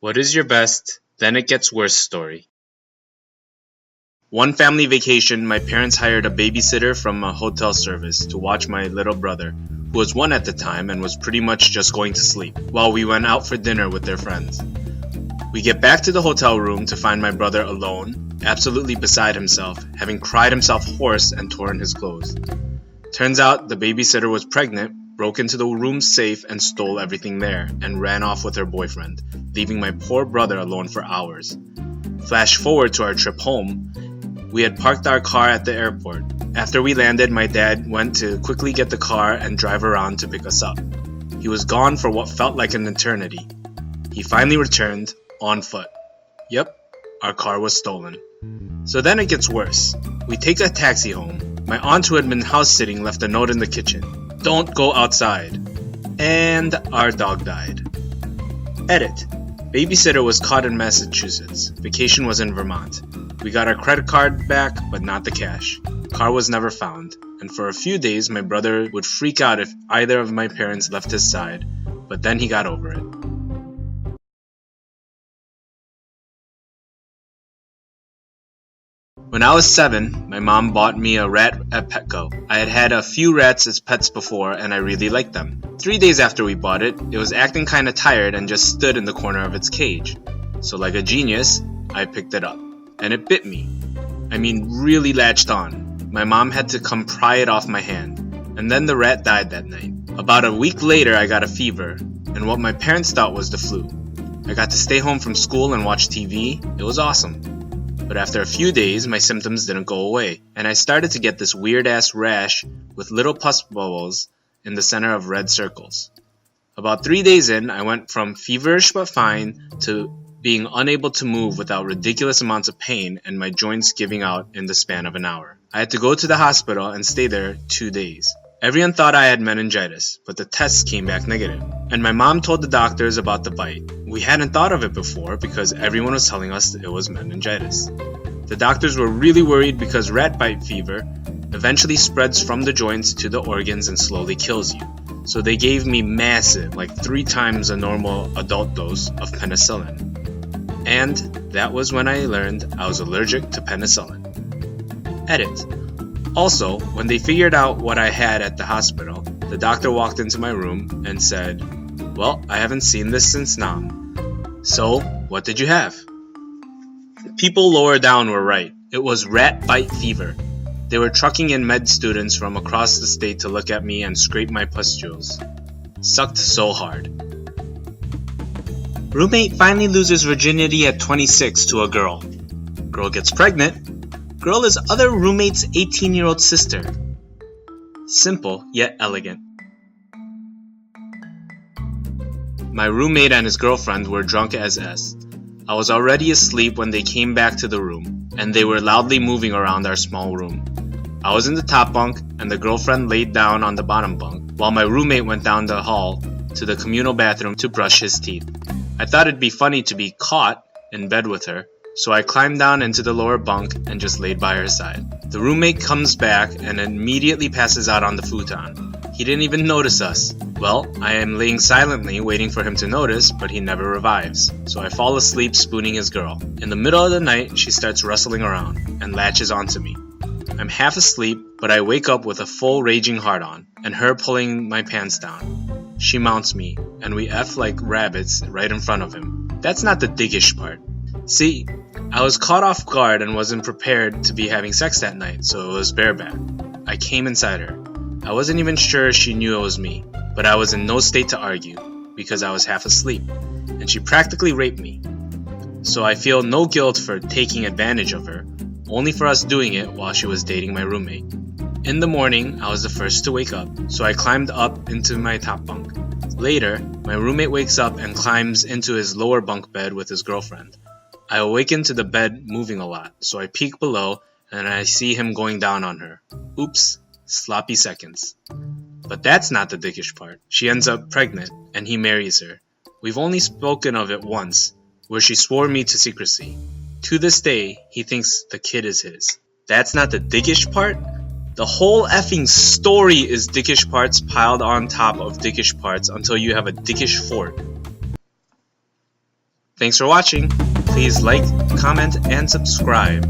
What is your best, then it gets worse story? One family vacation, my parents hired a babysitter from a hotel service to watch my little brother, who was 1 at the time and was pretty much just going to sleep, while we went out for dinner with their friends. We get back to the hotel room to find my brother alone, absolutely beside himself, having cried himself hoarse and torn his clothes. Turns out the babysitter was pregnant, broke into the room's safe and stole everything there, and ran off with her boyfriend, leaving my poor brother alone for hours. Flash forward to our trip home. We had parked our car at the airport. After we landed, my dad went to quickly get the car and drive around to pick us up. He was gone for what felt like an eternity. He finally returned, on foot. Yep, our car was stolen. So then it gets worse. We take a taxi home. My aunt who had been house sitting left a note in the kitchen. Don't go outside. And our dog died. Edit. Babysitter was caught in Massachusetts. Vacation was in Vermont. We got our credit card back, but not the cash. Car was never found, and for a few days my brother would freak out if either of my parents left his side, but then he got over it. When I was 7, my mom bought me a rat at Petco. I had had a few rats as pets before and I really liked them. 3 days after we bought it, it was acting kinda tired and just stood in the corner of its cage. So like a genius, I picked it up. And it bit me. I mean, really latched on. My mom had to come pry it off my hand. And then the rat died that night. About a week later, I got a fever, and what my parents thought was the flu. I got to stay home from school and watch TV. It was awesome. But after a few days, my symptoms didn't go away, and I started to get this weird-ass rash with little pus bubbles in the center of red circles. About 3 days in, I went from feverish but fine to being unable to move without ridiculous amounts of pain and my joints giving out in the span of an hour. I had to go to the hospital and stay there 2 days. Everyone thought I had meningitis, but the tests came back negative. And my mom told the doctors about the bite. We hadn't thought of it before because everyone was telling us it was meningitis. The doctors were really worried because rat bite fever eventually spreads from the joints to the organs and slowly kills you. So they gave me massive, like 3 times a normal adult dose of penicillin. And that was when I learned I was allergic to penicillin. Edit. Also, when they figured out what I had at the hospital, the doctor walked into my room and said, "Well, I haven't seen this since Nam. So, what did you have?" People lower down were right. It was rat bite fever. They were trucking in med students from across the state to look at me and scrape my pustules. Sucked so hard. Roommate finally loses virginity at 26 to a girl. Girl gets pregnant. Girl is other roommate's 18-year-old sister. Simple, yet elegant. My roommate and his girlfriend were drunk as S. I was already asleep when they came back to the room, and they were loudly moving around our small room. I was in the top bunk, and the girlfriend laid down on the bottom bunk, while my roommate went down the hall to the communal bathroom to brush his teeth. I thought it'd be funny to be caught in bed with her, so I climbed down into the lower bunk and just laid by her side. The roommate comes back and immediately passes out on the futon. He didn't even notice us. Well, I am laying silently waiting for him to notice, but he never revives. So I fall asleep spooning his girl. In the middle of the night, she starts rustling around and latches onto me. I'm half asleep, but I wake up with a full raging hard-on, and her pulling my pants down. She mounts me, and we F like rabbits right in front of him. That's not the diggish part. See, I was caught off guard and wasn't prepared to be having sex that night, so it was bareback. I came inside her. I wasn't even sure she knew it was me, but I was in no state to argue, because I was half asleep, and she practically raped me. So I feel no guilt for taking advantage of her, only for us doing it while she was dating my roommate. In the morning, I was the first to wake up, so I climbed up into my top bunk. Later, my roommate wakes up and climbs into his lower bunk bed with his girlfriend. I awaken to the bed moving a lot, so I peek below and I see him going down on her. Oops, sloppy seconds. But that's not the dickish part. She ends up pregnant and he marries her. We've only spoken of it once, where she swore me to secrecy. To this day, he thinks the kid is his. That's not the dickish part? The whole effing story is dickish parts piled on top of dickish parts until you have a dickish fort. Thanks for watching. Please like, comment, and subscribe.